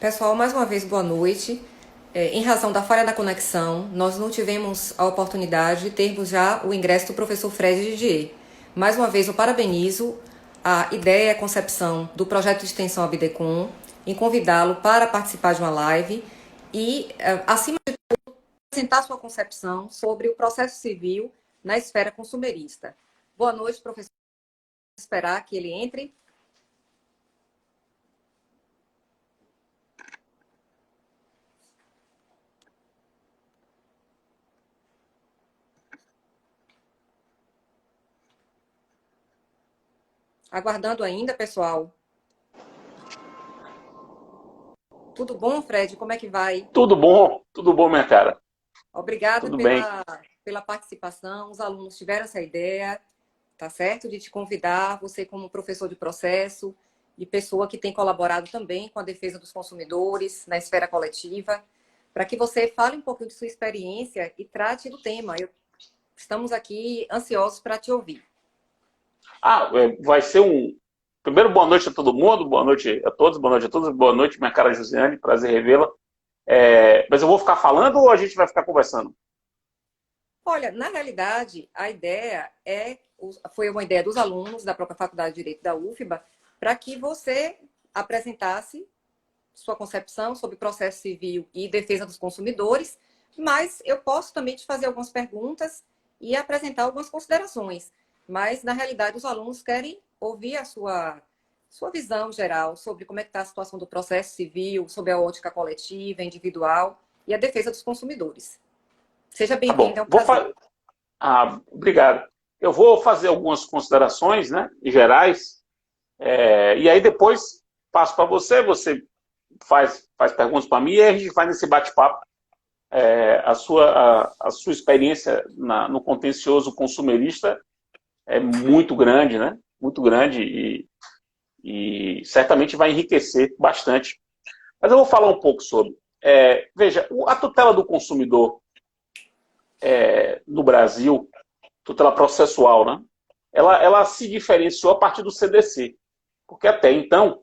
Pessoal, mais uma vez, boa noite. Em razão da falha da conexão, nós não tivemos a oportunidade de termos já o ingresso do professor Fred Didier. Mais uma vez, eu parabenizo a ideia e a concepção do projeto de extensão Abdecom em convidá-lo para participar de uma live e, acima de tudo, apresentar sua concepção sobre o processo civil na esfera consumerista. Boa noite, professor. Vou esperar que ele entre. Aguardando ainda, pessoal. Tudo bom, Fred? Como é que vai? Tudo bom, minha cara. Obrigada Tudo bem. pela participação. Os alunos tiveram essa ideia, tá certo? De te convidar, você como professor de processo e pessoa que tem colaborado também com a defesa dos consumidores na esfera coletiva, para que você fale um pouquinho de sua experiência e trate do tema. Estamos aqui ansiosos para te ouvir. Vai ser um. Primeiro, boa noite a todo mundo, boa noite a todos, boa noite a todos, boa noite, minha cara Josiane, prazer revê-la. Mas eu vou ficar falando ou a gente vai ficar conversando? Olha, na realidade, foi uma ideia dos alunos da própria Faculdade de Direito da UFBA, para que você apresentasse sua concepção sobre processo civil e defesa dos consumidores, mas eu posso também te fazer algumas perguntas e apresentar algumas considerações. Mas, na realidade, os alunos querem ouvir sua visão geral sobre como é que está a situação do processo civil, sobre a ótica coletiva, individual e a defesa dos consumidores. Seja Tá bem-vindo, é bom. um prazer. Obrigado. Eu vou fazer algumas considerações, né, gerais, e aí depois passo para você, você faz perguntas para mim e aí a gente vai nesse bate-papo. A sua experiência no contencioso consumerista é muito grande, né? Muito grande e certamente vai enriquecer bastante. Mas eu vou falar um pouco sobre. Veja, a tutela do consumidor no Brasil, tutela processual, né? Ela se diferenciou a partir do CDC, porque até então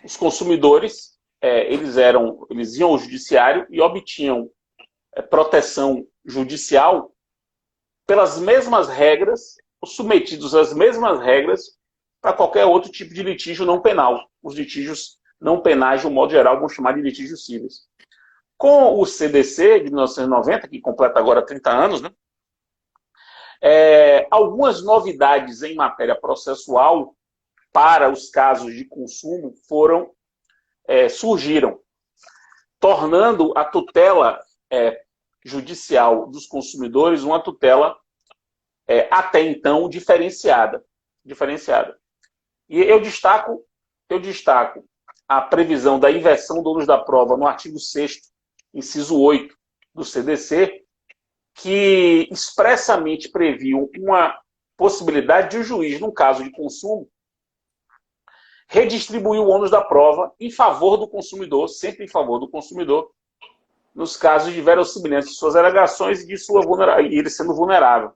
os consumidores eles iam ao judiciário e obtinham proteção judicial pelas mesmas regras, submetidos às mesmas regras para qualquer outro tipo de litígio não penal. Os litígios não penais, de um modo geral, vão chamar de litígios cíveis. Com o CDC de 1990, que completa agora 30 anos, né, algumas novidades em matéria processual para os casos de consumo surgiram, tornando a tutela judicial dos consumidores uma tutela até então diferenciada. E eu destaco a previsão da inversão do ônus da prova no artigo 6º, inciso 8 do CDC, que expressamente previu uma possibilidade de o juiz, num caso de consumo, redistribuir o ônus da prova em favor do consumidor, sempre em favor do consumidor, nos casos de verossimilhança de suas alegações e de ele sendo vulnerável.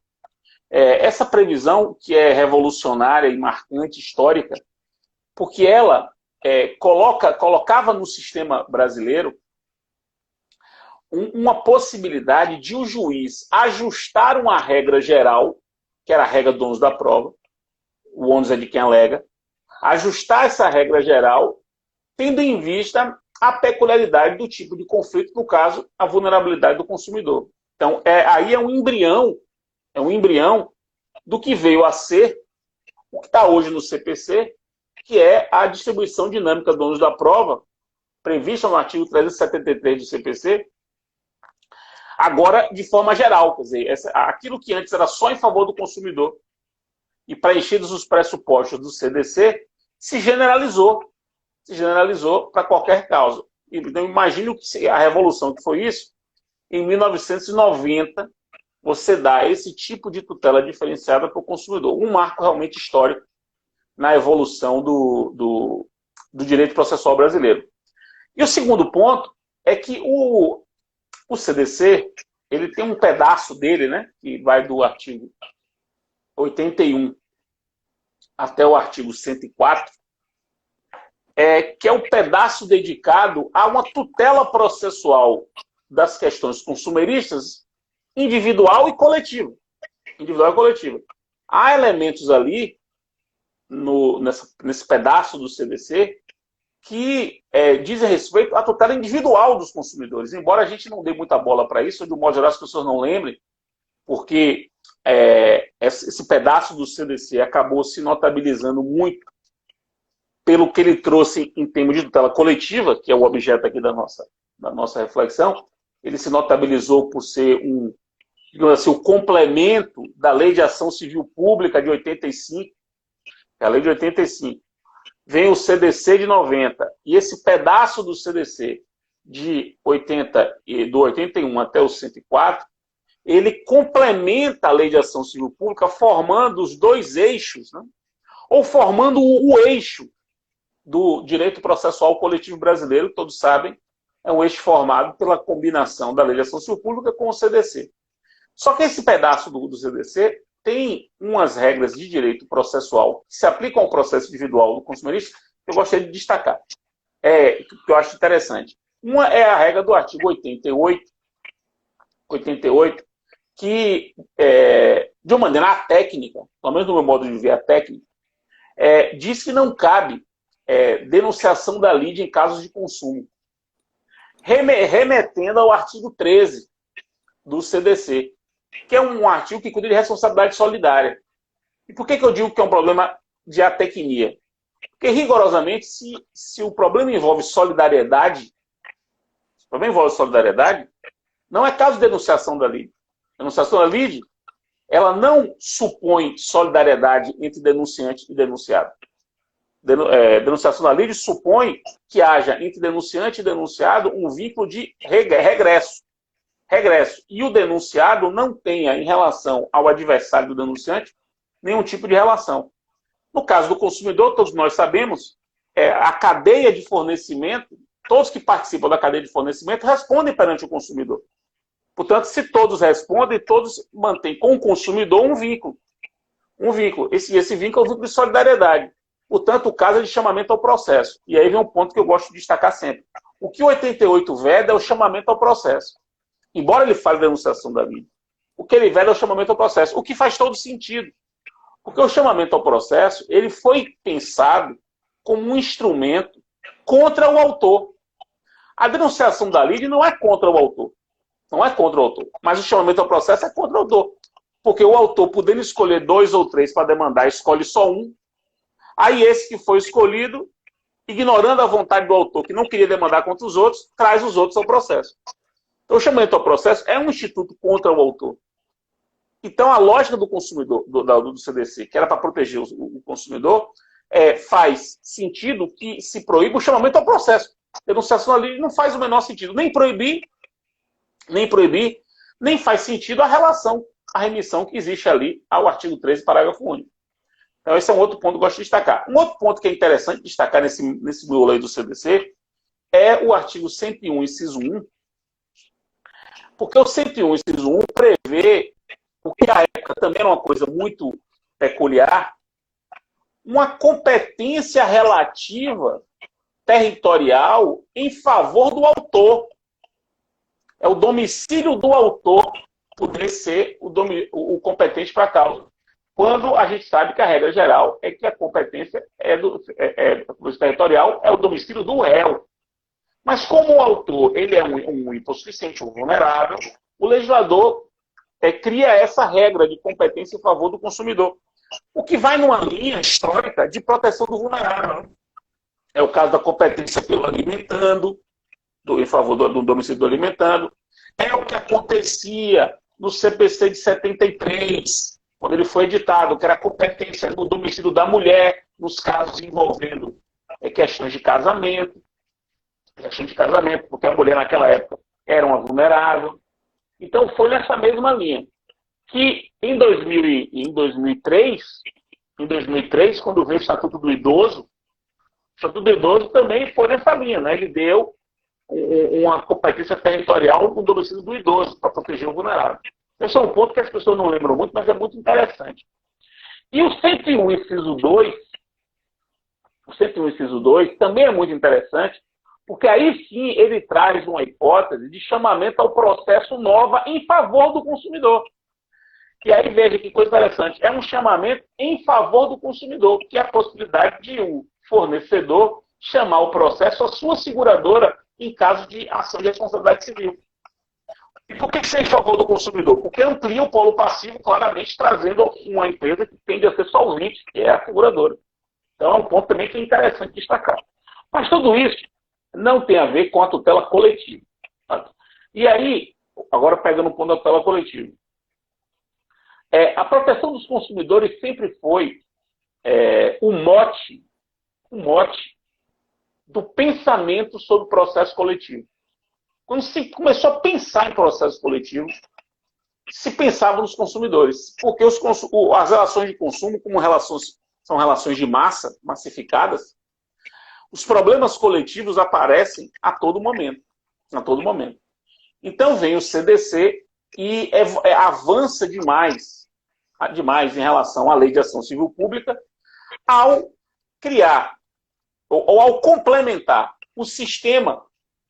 Essa previsão, que é revolucionária e marcante, histórica, porque ela colocava no sistema brasileiro uma possibilidade de o juiz ajustar uma regra geral, que era a regra do ônus da prova, o ônus é de quem alega, ajustar essa regra geral, tendo em vista a peculiaridade do tipo de conflito, no caso, a vulnerabilidade do consumidor. Então, aí é um embrião do que veio a ser o que está hoje no CPC, que é a distribuição dinâmica do ônus da prova, prevista no artigo 373 do CPC, agora de forma geral. Quer dizer, aquilo que antes era só em favor do consumidor e preenchidos os pressupostos do CDC, se generalizou para qualquer causa. Então, imagine a revolução que foi isso. Em 1990, você dá esse tipo de tutela diferenciada para o consumidor. Um marco realmente histórico na evolução do direito processual brasileiro. E o segundo ponto é que o CDC ele tem um pedaço dele, né, que vai do artigo 81 até o artigo 104, que é o pedaço dedicado a uma tutela processual das questões consumeristas, individual e coletiva. Individual e coletiva. Há elementos ali, nesse pedaço do CDC, que dizem respeito à tutela individual dos consumidores. Embora a gente não dê muita bola para isso, de um modo geral as pessoas não lembrem, porque esse pedaço do CDC acabou se notabilizando muito pelo que ele trouxe em termos de tutela coletiva, que é o objeto aqui da nossa reflexão. Ele se notabilizou por ser digamos assim, o complemento da Lei de Ação Civil Pública de 85, a Lei de 85. Vem o CDC de 90, e esse pedaço do CDC do 81 até o 104, ele complementa a Lei de Ação Civil Pública, formando os dois eixos, né? Ou formando o eixo do direito processual coletivo brasileiro, que todos sabem, é um eixo formado pela combinação da Lei de Ação Civil Pública com o CDC. Só que esse pedaço do CDC tem umas regras de direito processual que se aplicam ao processo individual do consumidor que eu gostaria de destacar, que eu acho interessante. Uma é a regra do artigo 88, que, de uma maneira técnica, pelo menos no meu modo de ver a técnica, diz que não cabe denunciação da lide em casos de consumo, remetendo ao artigo 13 do CDC, que é um artigo que cuida de responsabilidade solidária. E por que eu digo que é um problema de atecnia? Porque, rigorosamente, se o problema envolve solidariedade, não é caso de denunciação da lide. Denunciação da lide, ela não supõe solidariedade entre denunciante e denunciado. Denunciação da lide supõe que haja entre denunciante e denunciado um vínculo de regresso. E o denunciado não tenha, em relação ao adversário do denunciante, nenhum tipo de relação. No caso do consumidor, todos nós sabemos, a cadeia de fornecimento, todos que participam da cadeia de fornecimento respondem perante o consumidor. Portanto, se todos respondem, todos mantêm com o consumidor um vínculo. Esse vínculo é o vínculo de solidariedade. Portanto, o caso é de chamamento ao processo. E aí vem um ponto que eu gosto de destacar sempre. O que o 88 veda é o chamamento ao processo. Embora ele fale da denunciação da lide, o que ele veda é o chamamento ao processo, o que faz todo sentido. Porque o chamamento ao processo, ele foi pensado como um instrumento contra o autor. A denunciação da lide não é contra o autor. Não é contra o autor. Mas o chamamento ao processo é contra o autor. Porque o autor, podendo escolher 2 ou 3 para demandar, escolhe só um. Aí esse que foi escolhido, ignorando a vontade do autor, que não queria demandar contra os outros, traz os outros ao processo. Então, o chamamento ao processo é um instituto contra o autor. Então, a lógica do consumidor, do CDC, que era para proteger o consumidor, faz sentido que se proíba o chamamento ao processo. Denunciação ali não faz o menor sentido. Nem proibir, nem faz sentido a relação, a remissão que existe ali ao artigo 13, parágrafo único. Então, esse é um outro ponto que eu gosto de destacar. Um outro ponto que é interessante destacar nesse miolo aí do CDC é o artigo 101, inciso 1, porque o 101, inciso 1, prevê, o que à época também era uma coisa muito peculiar, uma competência relativa territorial em favor do autor. É o domicílio do autor poder ser o competente para a causa. Quando a gente sabe que a regra geral é que a competência territorial é o domicílio do réu. Mas como o autor ele é um hipossuficiente, um vulnerável, o legislador cria essa regra de competência em favor do consumidor. O que vai numa linha histórica de proteção do vulnerável. É o caso da competência pelo alimentando, em favor do domicílio do alimentando. É o que acontecia no CPC de 73, quando ele foi editado, que era a competência no domicílio da mulher, nos casos envolvendo questões de casamento, porque a mulher naquela época era uma vulnerável. Então foi nessa mesma linha. Que em 2003, quando veio o Estatuto do Idoso, o Estatuto do Idoso também foi nessa linha, né? Ele deu uma competência territorial no domicílio do idoso, para proteger o vulnerável. Esse é um ponto que as pessoas não lembram muito, mas é muito interessante. E o 101, inciso 2, o 101, inciso 2, também é muito interessante, porque aí sim ele traz uma hipótese de chamamento ao processo nova em favor do consumidor. E aí veja que coisa interessante, é um chamamento em favor do consumidor, que é a possibilidade de um fornecedor chamar o processo à sua seguradora em caso de ação de responsabilidade civil. E por que isso é em favor do consumidor? Porque amplia o polo passivo, claramente trazendo uma empresa que tende a ser solvente, que é a seguradora. Então é um ponto também que é interessante destacar. Mas tudo isso não tem a ver com a tutela coletiva. Tá? E aí, agora pegando o ponto da tutela coletiva. A proteção dos consumidores sempre foi o mote do pensamento sobre o processo coletivo. Quando se começou a pensar em processo coletivo, se pensava nos consumidores. Porque as relações de consumo, como são relações de massa, massificadas, os problemas coletivos aparecem a todo momento. A todo momento. Então vem o CDC e avança demais em relação à Lei de Ação Civil Pública ao criar, ou ao complementar o sistema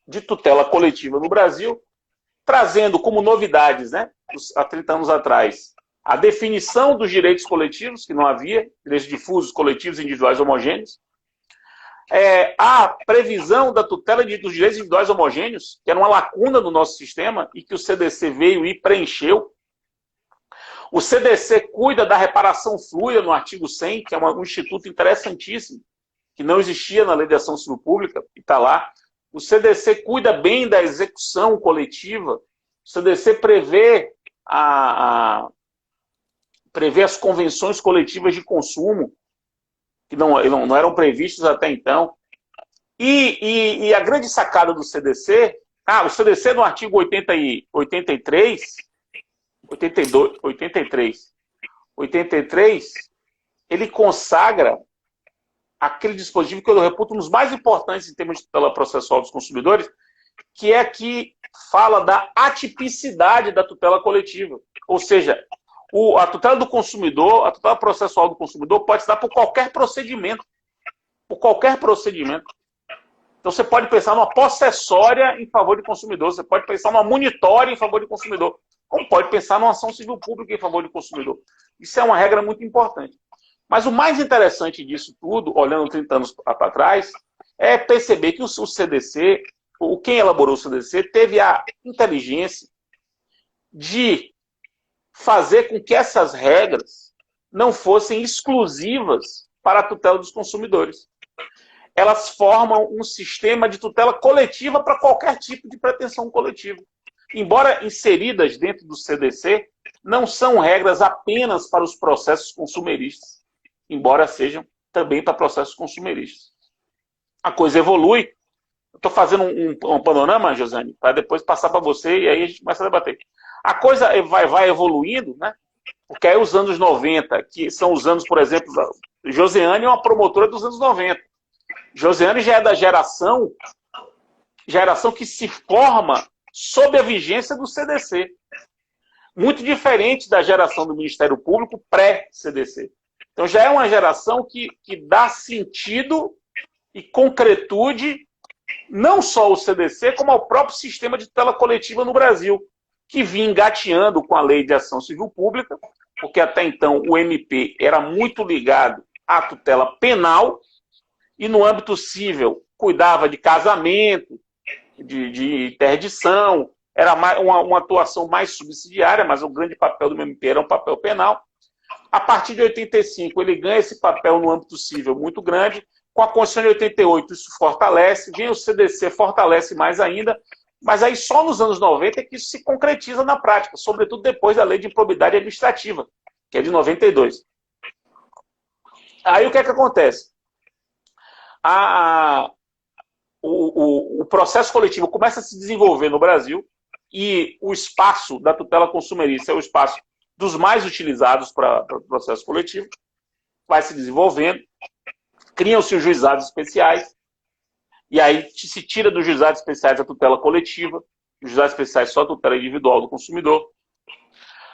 de tutela coletiva no Brasil, trazendo como novidades, né, há 30 anos atrás, a definição dos direitos coletivos, que não havia, direitos difusos, coletivos, individuais, homogêneos, a previsão da tutela dos direitos individuais homogêneos, que era uma lacuna no nosso sistema e que o CDC veio e preencheu. O CDC cuida da reparação fluida no artigo 100, que é um instituto interessantíssimo, que não existia na Lei de Ação Civil Pública, e está lá. O CDC cuida bem da execução coletiva. O CDC prevê as convenções coletivas de consumo, que não eram previstas até então. E a grande sacada do CDC, o CDC no artigo 83, ele consagra aquele dispositivo que eu reputo um dos mais importantes em termos de tutela processual dos consumidores, que é que fala da atipicidade da tutela coletiva. Ou seja, a tutela do consumidor, a tutela processual do consumidor pode se dar por qualquer procedimento. Por qualquer procedimento. Então você pode pensar numa possessória em favor do consumidor, você pode pensar numa monitória em favor do consumidor, como pode pensar numa ação civil pública em favor do consumidor. Isso é uma regra muito importante. Mas o mais interessante disso tudo, olhando 30 anos para trás, é perceber que o CDC, quem elaborou o CDC, teve a inteligência de fazer com que essas regras não fossem exclusivas para a tutela dos consumidores. Elas formam um sistema de tutela coletiva para qualquer tipo de pretensão coletiva. Embora inseridas dentro do CDC, não são regras apenas para os processos consumeristas, embora sejam também para processos consumeristas. A coisa evolui. Estou fazendo um panorama, Josiane, para depois passar para você e aí a gente começa a debater. A coisa vai evoluindo, né? Porque aí os anos 90, que são os anos, por exemplo, Josiane é uma promotora dos anos 90. Josiane já é da geração que se forma sob a vigência do CDC. Muito diferente da geração do Ministério Público pré-CDC. Então já é uma geração que dá sentido e concretude não só ao CDC, como ao próprio sistema de tutela coletiva no Brasil, que vinha engateando com a Lei de Ação Civil Pública, porque até então o MP era muito ligado à tutela penal, e no âmbito civil cuidava de casamento, de interdição, era uma atuação mais subsidiária, mas o grande papel do MP era um papel penal. A partir de 85, ele ganha esse papel no âmbito civil muito grande. Com a Constituição de 88, isso fortalece. Vem o CDC, fortalece mais ainda. Mas aí só nos anos 90 é que isso se concretiza na prática, sobretudo depois da Lei de Improbidade Administrativa, que é de 92. Aí o que é que acontece? O processo coletivo começa a se desenvolver no Brasil e o espaço da tutela consumerista é o espaço dos mais utilizados para o processo coletivo, vai se desenvolvendo, criam-se os juizados especiais, e aí se tira dos juizados especiais a tutela coletiva, os juizados especiais só a tutela individual do consumidor.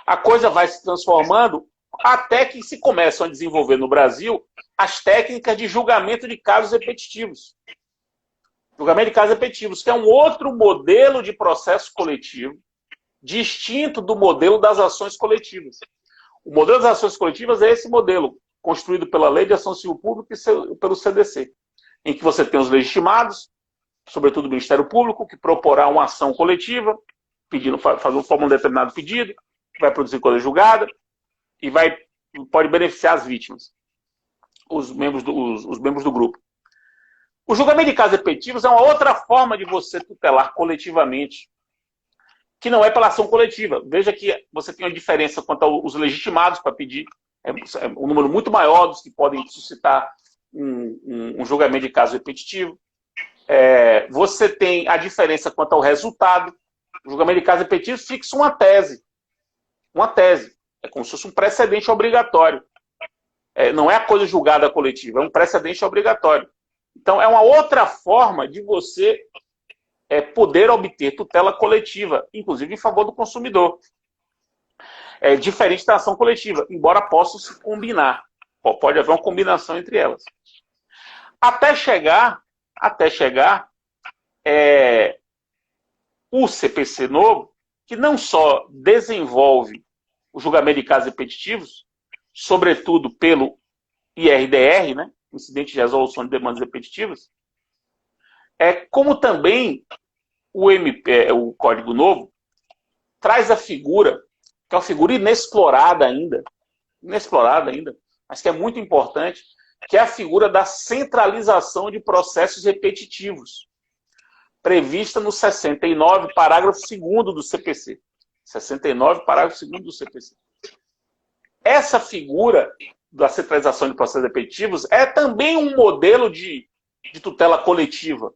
A coisa vai se transformando até que se começam a desenvolver no Brasil as técnicas de julgamento de casos repetitivos. Julgamento de casos repetitivos, que é um outro modelo de processo coletivo, distinto do modelo das ações coletivas. O modelo das ações coletivas é esse modelo, construído pela Lei de Ação Civil Pública e pelo CDC, em que você tem os legitimados, sobretudo o Ministério Público, que proporá uma ação coletiva, pedindo, fazendo um determinado pedido, vai produzir coisa julgada e pode beneficiar as vítimas, os membros do grupo. O julgamento de casos repetitivos é uma outra forma de você tutelar coletivamente, que não é pela ação coletiva. Veja que você tem uma diferença quanto aos legitimados para pedir, é um número muito maior dos que podem suscitar um julgamento de caso repetitivo. Você tem a diferença quanto ao resultado. O julgamento de casos repetitivos fixa uma tese. Uma tese. É como se fosse um precedente obrigatório. Não é a coisa julgada coletiva, é um precedente obrigatório. Então, é uma outra forma de você poder obter tutela coletiva, inclusive em favor do consumidor. É diferente da ação coletiva, embora possam se combinar. Pode haver uma combinação entre elas. Até chegar o CPC novo, que não só desenvolve o julgamento de casos repetitivos, sobretudo pelo IRDR, né, Incidente de Resolução de Demandas Repetitivas, como também o Código Novo traz a figura, que é uma figura inexplorada ainda, mas que é muito importante, que é a figura da centralização de processos repetitivos, prevista no 69, parágrafo 2º do CPC. 69, parágrafo 2º do CPC. Essa figura da centralização de processos repetitivos é também um modelo de tutela coletiva,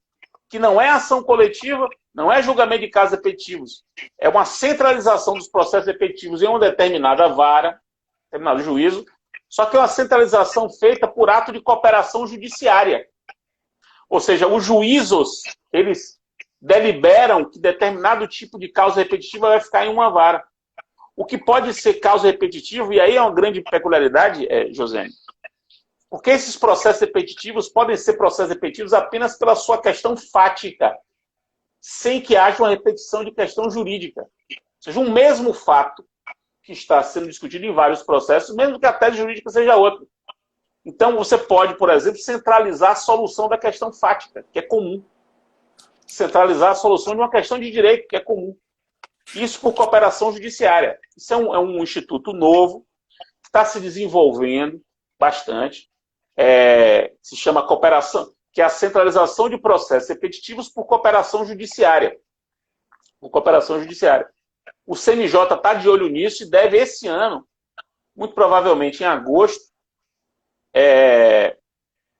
que não é ação coletiva, não é julgamento de casos repetitivos, é uma centralização dos processos repetitivos em uma determinada vara, determinado juízo, só que é uma centralização feita por ato de cooperação judiciária. Ou seja, os juízos, eles deliberam que determinado tipo de causa repetitiva vai ficar em uma vara. O que pode ser causa repetitiva, e aí é uma grande peculiaridade, José, porque esses processos repetitivos podem ser processos repetitivos apenas pela sua questão fática, sem que haja uma repetição de questão jurídica. Ou seja, um mesmo fato que está sendo discutido em vários processos, mesmo que a tese jurídica seja outra. Então, você pode, por exemplo, centralizar a solução da questão fática, que é comum. Centralizar a solução de uma questão de direito, que é comum. Isso por cooperação judiciária. Isso é um instituto novo, que está se desenvolvendo bastante. Se chama cooperação, que é a centralização de processos repetitivos por cooperação judiciária. Por cooperação judiciária. O CNJ está de olho nisso e deve, esse ano, muito provavelmente em agosto,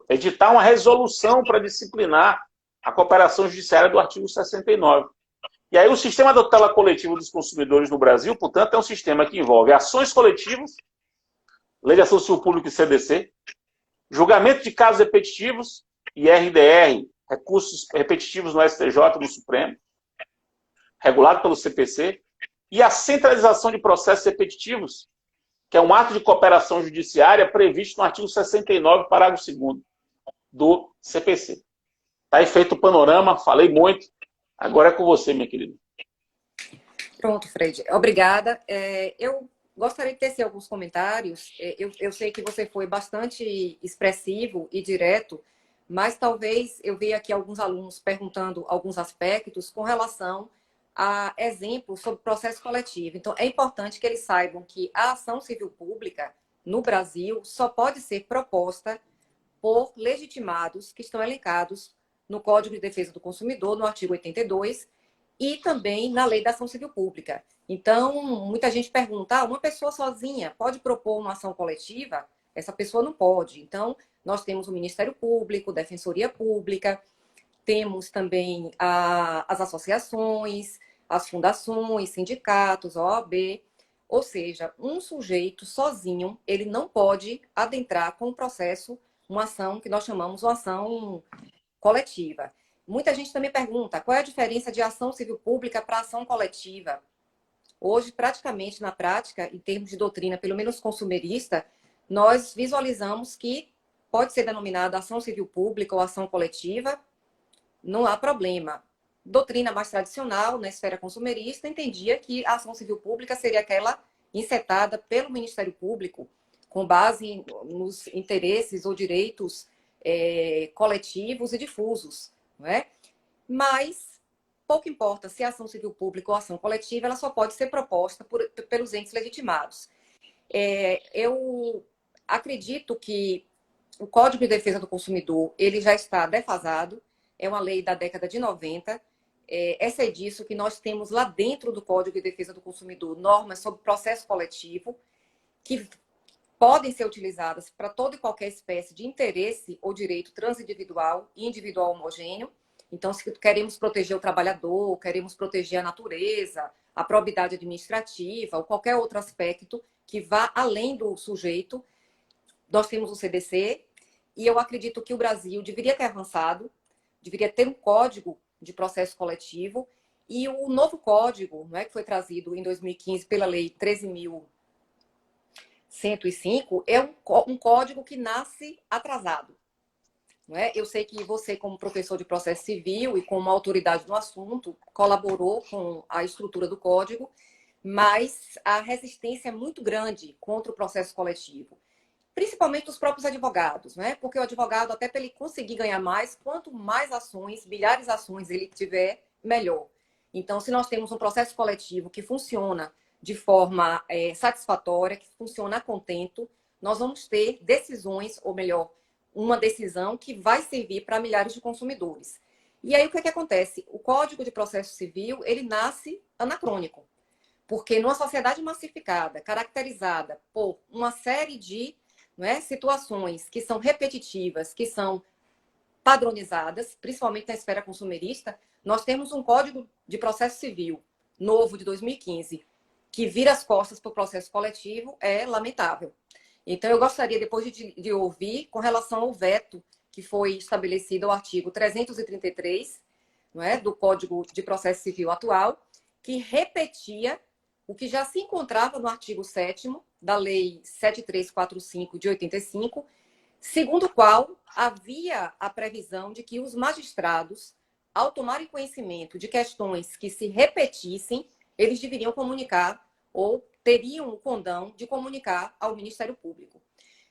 editar uma resolução para disciplinar a cooperação judiciária do artigo 69. E aí o sistema da tutela coletiva dos consumidores no Brasil, portanto, é um sistema que envolve ações coletivas, Lei de Ação Civil Pública e CDC, julgamento de casos repetitivos, IRDR, recursos repetitivos no STJ, no Supremo, regulado pelo CPC, e a centralização de processos repetitivos, que é um ato de cooperação judiciária previsto no artigo 69, parágrafo 2º do CPC. Está aí feito o panorama, falei muito. Agora é com você, minha querida. Pronto, Fred. Obrigada. Eu gostaria de tecer alguns comentários. Eu sei que você foi bastante expressivo e direto, mas talvez eu veja aqui alguns alunos perguntando alguns aspectos com relação a exemplos sobre processo coletivo. Então, é importante que eles saibam que a ação civil pública no Brasil só pode ser proposta por legitimados que estão elencados no Código de Defesa do Consumidor, no artigo 82, e também na Lei da Ação Civil Pública. Então, muita gente pergunta, uma pessoa sozinha pode propor uma ação coletiva? Essa pessoa não pode. Então, nós temos o Ministério Público, Defensoria Pública, temos também as associações, as fundações, sindicatos, OAB. Ou seja, um sujeito sozinho, ele não pode adentrar com o processo, uma ação que nós chamamos de ação coletiva. Muita gente também pergunta qual é a diferença de ação civil pública para ação coletiva. Hoje, praticamente, na prática, em termos de doutrina, pelo menos consumerista, nós visualizamos que pode ser denominada ação civil pública ou ação coletiva, não há problema. Doutrina mais tradicional, na esfera consumerista, entendia que a ação civil pública seria aquela encetada pelo Ministério Público, com base nos interesses ou direitos coletivos e difusos, não é? Mas pouco importa se é ação civil pública ou ação coletiva, ela só pode ser proposta pelos entes legitimados. Eu acredito que o Código de Defesa do Consumidor ele já está defasado, é uma lei da década de 90. É disso que nós temos lá dentro do Código de Defesa do Consumidor normas sobre processo coletivo que podem ser utilizadas para toda e qualquer espécie de interesse ou direito transindividual e individual homogêneo. Então, se queremos proteger o trabalhador, queremos proteger a natureza, a probidade administrativa ou qualquer outro aspecto que vá além do sujeito, nós temos o CDC e eu acredito que o Brasil deveria ter avançado, deveria ter um código de processo coletivo e o novo código, né, que foi trazido em 2015 pela Lei 13.105, é um código que nasce atrasado. Não é? Eu sei que você, como professor de processo civil e como autoridade no assunto, colaborou com a estrutura do código, mas a resistência é muito grande contra o processo coletivo, principalmente os próprios advogados, né? Porque o advogado, até para ele conseguir ganhar mais, quanto mais ações, milhares de ações ele tiver, melhor. Então, se nós temos um processo coletivo que funciona de forma satisfatória, que funciona a contento, nós vamos ter decisões, ou melhor, uma decisão que vai servir para milhares de consumidores. E aí, o que acontece? O Código de Processo Civil, ele nasce anacrônico, porque numa sociedade massificada, caracterizada por uma série de situações que são repetitivas, que são padronizadas, principalmente na esfera consumerista, nós temos um Código de Processo Civil novo de 2015, que vira as costas para o processo coletivo, é lamentável. Então, eu gostaria, depois de ouvir, com relação ao veto que foi estabelecido ao artigo 333, não é, do Código de Processo Civil atual, que repetia o que já se encontrava no artigo 7º da Lei 7345 de 85, segundo o qual havia a previsão de que os magistrados, ao tomarem conhecimento de questões que se repetissem, eles deveriam comunicar ou teriam o condão de comunicar ao Ministério Público.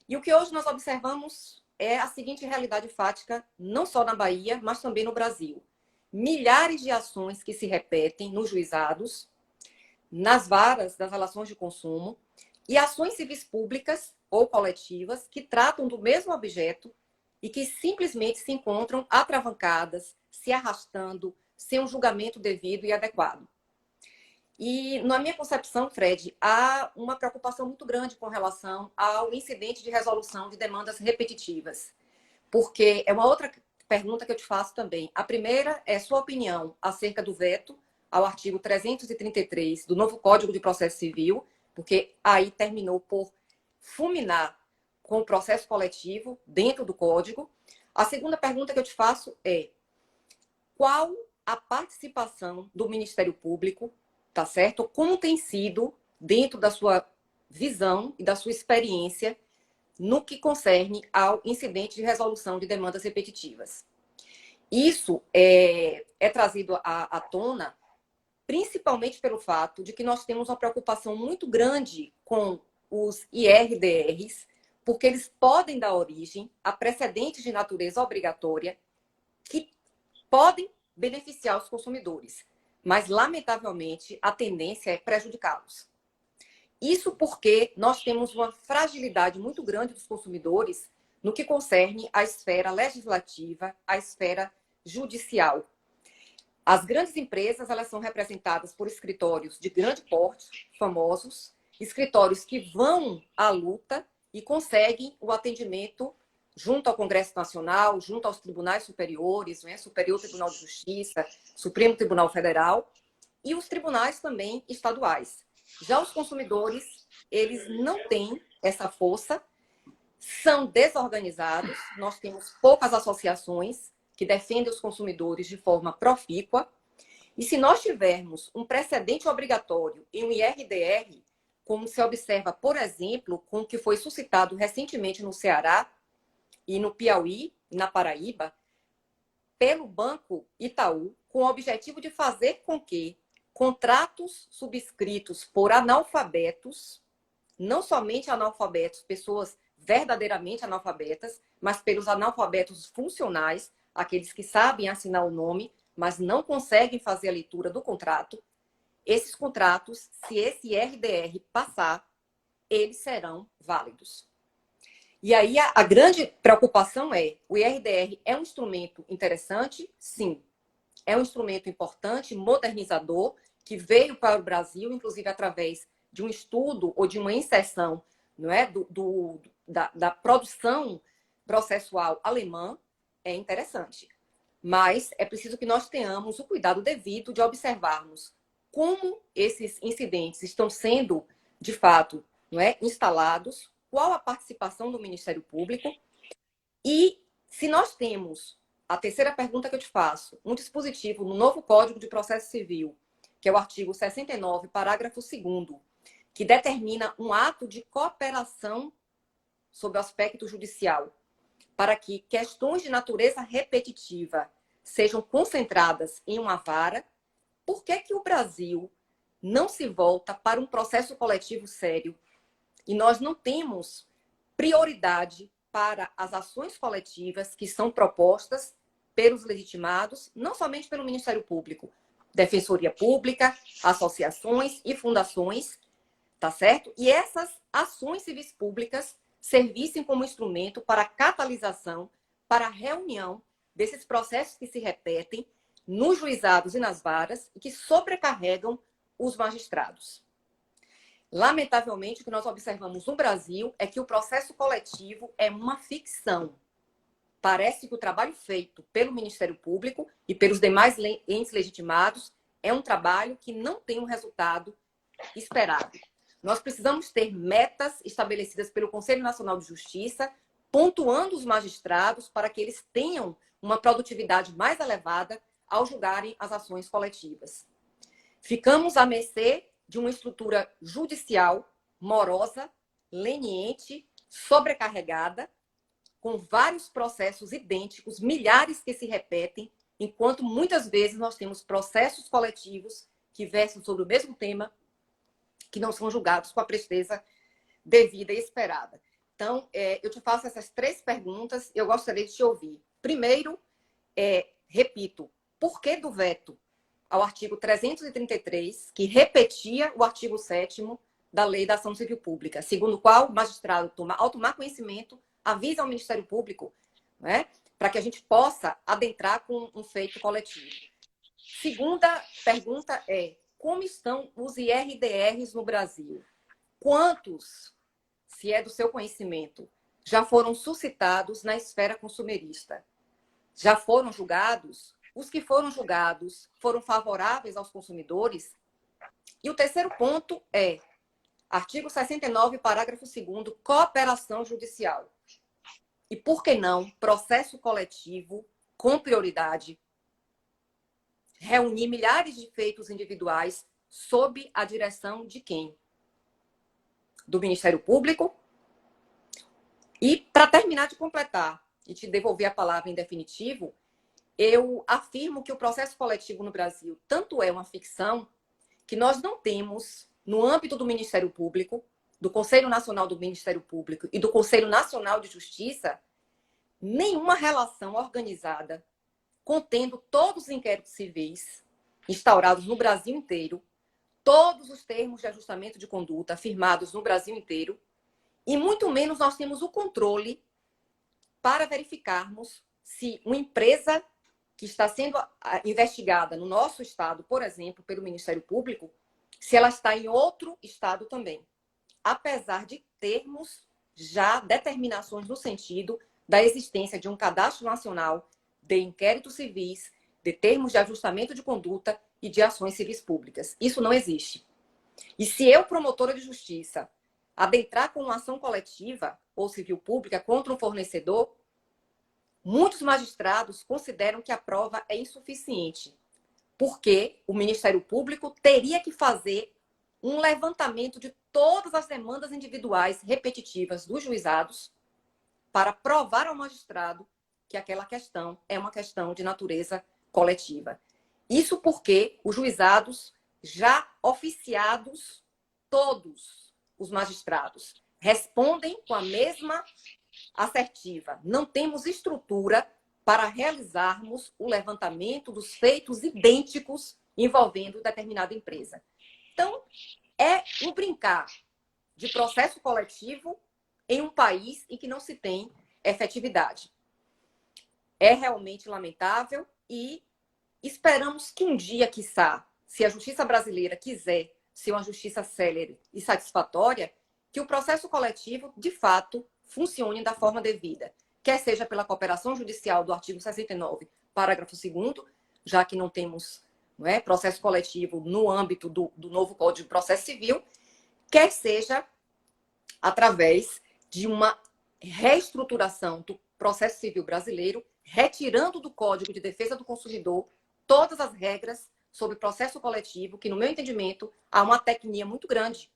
E o que hoje nós observamos é a seguinte realidade fática, não só na Bahia, mas também no Brasil. Milhares de ações que se repetem nos juizados, nas varas das relações de consumo, e ações civis públicas ou coletivas que tratam do mesmo objeto e que simplesmente se encontram atravancadas, se arrastando, sem um julgamento devido e adequado. E, na minha concepção, Fred, há uma preocupação muito grande com relação ao incidente de resolução de demandas repetitivas. Porque é uma outra pergunta que eu te faço também. A primeira é sua opinião acerca do veto ao artigo 333 do novo Código de Processo Civil, porque aí terminou por fulminar com o processo coletivo dentro do Código. A segunda pergunta que eu te faço é: qual a participação do Ministério Público, tá certo? Como tem sido, dentro da sua visão e da sua experiência, no que concerne ao incidente de resolução de demandas repetitivas? Isso é trazido à tona principalmente pelo fato de que nós temos uma preocupação muito grande com os IRDRs, porque eles podem dar origem a precedentes de natureza obrigatória que podem beneficiar os consumidores, mas, lamentavelmente, a tendência é prejudicá-los. Isso porque nós temos uma fragilidade muito grande dos consumidores no que concerne à esfera legislativa, à esfera judicial. As grandes empresas, elas são representadas por escritórios de grande porte, famosos, escritórios que vão à luta e conseguem o atendimento junto ao Congresso Nacional, junto aos tribunais superiores, né? Superior Tribunal de Justiça, Supremo Tribunal Federal e os tribunais também estaduais. Já os consumidores, eles não têm essa força, são desorganizados, nós temos poucas associações que defendem os consumidores de forma profícua E se nós tivermos um precedente obrigatório em um IRDR, como se observa, por exemplo, com o que foi suscitado recentemente no Ceará e no Piauí, e na Paraíba, pelo Banco Itaú, com o objetivo de fazer com que contratos subscritos por analfabetos, não somente analfabetos, pessoas verdadeiramente analfabetas, mas pelos analfabetos funcionais, aqueles que sabem assinar o nome, mas não conseguem fazer a leitura do contrato, esses contratos, se esse RDR passar, eles serão válidos. E aí a grande preocupação é, o IRDR é um instrumento interessante? Sim. É um instrumento importante, modernizador, que veio para o Brasil, inclusive através de um estudo ou de uma inserção, não é, da produção processual alemã, é interessante. Mas é preciso que nós tenhamos o cuidado devido de observarmos como esses incidentes estão sendo, de fato, não é, instalados, qual a participação do Ministério Público e se nós temos, a terceira pergunta que eu te faço, um dispositivo no novo Código de Processo Civil, que é o artigo 69, parágrafo 2º, que determina um ato de cooperação sobre o aspecto judicial, para que questões de natureza repetitiva sejam concentradas em uma vara, por que que o Brasil não se volta para um processo coletivo sério e nós não temos prioridade para as ações coletivas que são propostas pelos legitimados, não somente pelo Ministério Público, Defensoria Pública, associações e fundações, tá certo? E essas ações civis públicas servissem como instrumento para a catalisação, para a reunião desses processos que se repetem nos juizados e nas varas e que sobrecarregam os magistrados. Lamentavelmente, o que nós observamos no Brasil é que o processo coletivo é uma ficção. Parece que o trabalho feito pelo Ministério Público e pelos demais entes legitimados é um trabalho que não tem um resultado esperado. Nós precisamos ter metas estabelecidas pelo Conselho Nacional de Justiça, pontuando os magistrados para que eles tenham uma produtividade mais elevada ao julgarem as ações coletivas. Ficamos à mercê de uma estrutura judicial morosa, leniente, sobrecarregada, com vários processos idênticos, milhares que se repetem, enquanto muitas vezes nós temos processos coletivos que versam sobre o mesmo tema, que não são julgados com a presteza devida e esperada. Então, eu te faço essas 3 perguntas e eu gostaria de te ouvir. Primeiro, repito, por que do veto ao artigo 333, que repetia o artigo 7º da Lei da Ação Civil Pública, segundo o qual o magistrado, ao tomar conhecimento, avisa ao Ministério Público, né, para que a gente possa adentrar com um feito coletivo. Segunda pergunta é, como estão os IRDRs no Brasil? Quantos, se é do seu conhecimento, já foram suscitados na esfera consumerista? Já foram julgados? Os que foram julgados foram favoráveis aos consumidores? E o terceiro ponto é, artigo 69, parágrafo 2º, cooperação judicial. E por que não processo coletivo com prioridade, reunir milhares de feitos individuais sob a direção de quem? Do Ministério Público? E, para terminar de completar e te devolver a palavra em definitivo, eu afirmo que o processo coletivo no Brasil tanto é uma ficção que nós não temos, no âmbito do Ministério Público, do Conselho Nacional do Ministério Público e do Conselho Nacional de Justiça, nenhuma relação organizada contendo todos os inquéritos civis instaurados no Brasil inteiro, todos os termos de ajustamento de conduta firmados no Brasil inteiro, e muito menos nós temos o controle para verificarmos se uma empresa que está sendo investigada no nosso estado, por exemplo, pelo Ministério Público, se ela está em outro estado também, apesar de termos já determinações no sentido da existência de um cadastro nacional de inquéritos civis, de termos de ajustamento de conduta e de ações civis públicas. Isso não existe. E se eu, promotora de justiça, adentrar com uma ação coletiva ou civil pública contra um fornecedor, muitos magistrados consideram que a prova é insuficiente. porque o Ministério Público teria que fazer um levantamento de todas as demandas individuais repetitivas dos juizados para provar ao magistrado que aquela questão é uma questão de natureza coletiva. Isso porque os juizados já oficiados, todos os magistrados, respondem com a mesma assertiva. Não temos estrutura para realizarmos o levantamento dos feitos idênticos envolvendo determinada empresa. Então, é um brincar de processo coletivo em um país em que não se tem efetividade. É realmente lamentável e esperamos que um dia, quiçá, se a justiça brasileira quiser ser uma justiça célere e satisfatória, que o processo coletivo, de fato, funcione da forma devida, quer seja pela cooperação judicial do artigo 69, parágrafo 2º, já que não temos processo coletivo no âmbito do novo Código de Processo Civil, quer seja através de uma reestruturação do processo civil brasileiro, retirando do Código de Defesa do Consumidor todas as regras sobre processo coletivo, que, no meu entendimento, há uma tecnia muito grande.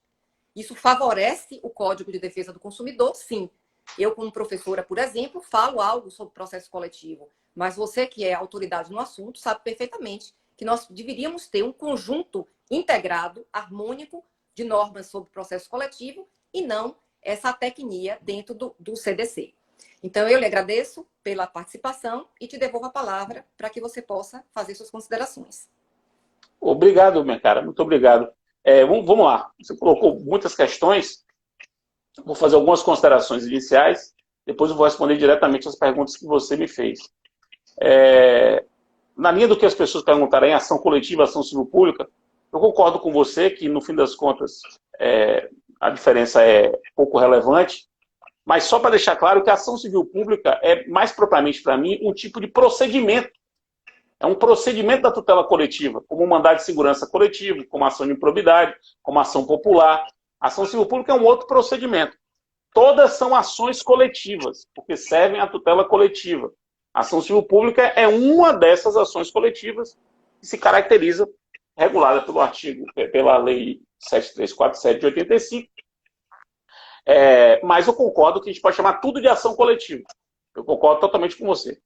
Isso favorece o Código de Defesa do Consumidor, sim. Eu, como professora, por exemplo, falo algo sobre processo coletivo, mas você, que é autoridade no assunto, sabe perfeitamente que nós deveríamos ter um conjunto integrado, harmônico, de normas sobre processo coletivo e não essa tecnia dentro do CDC. Então, eu lhe agradeço pela participação e te devolvo a palavra para que você possa fazer suas considerações. Obrigado, minha cara. Muito obrigado. Vamos lá. Você colocou muitas questões. Vou fazer algumas considerações iniciais. Depois eu vou responder diretamente as perguntas que você me fez. Na linha do que as pessoas perguntaram em ação coletiva, ação civil pública, eu concordo com você que, no fim das contas, a diferença é pouco relevante, mas só para deixar claro que a ação civil pública é, mais propriamente para mim, um tipo de procedimento. É um procedimento da tutela coletiva, como um mandado de segurança coletivo, como ação de improbidade, como ação popular. A ação civil pública é um outro procedimento. Todas são ações coletivas, porque servem à tutela coletiva. A ação civil pública é uma dessas ações coletivas que se caracteriza, regulada pela Lei 7347 de 85. Mas eu concordo que a gente pode chamar tudo de ação coletiva. Eu concordo totalmente com você.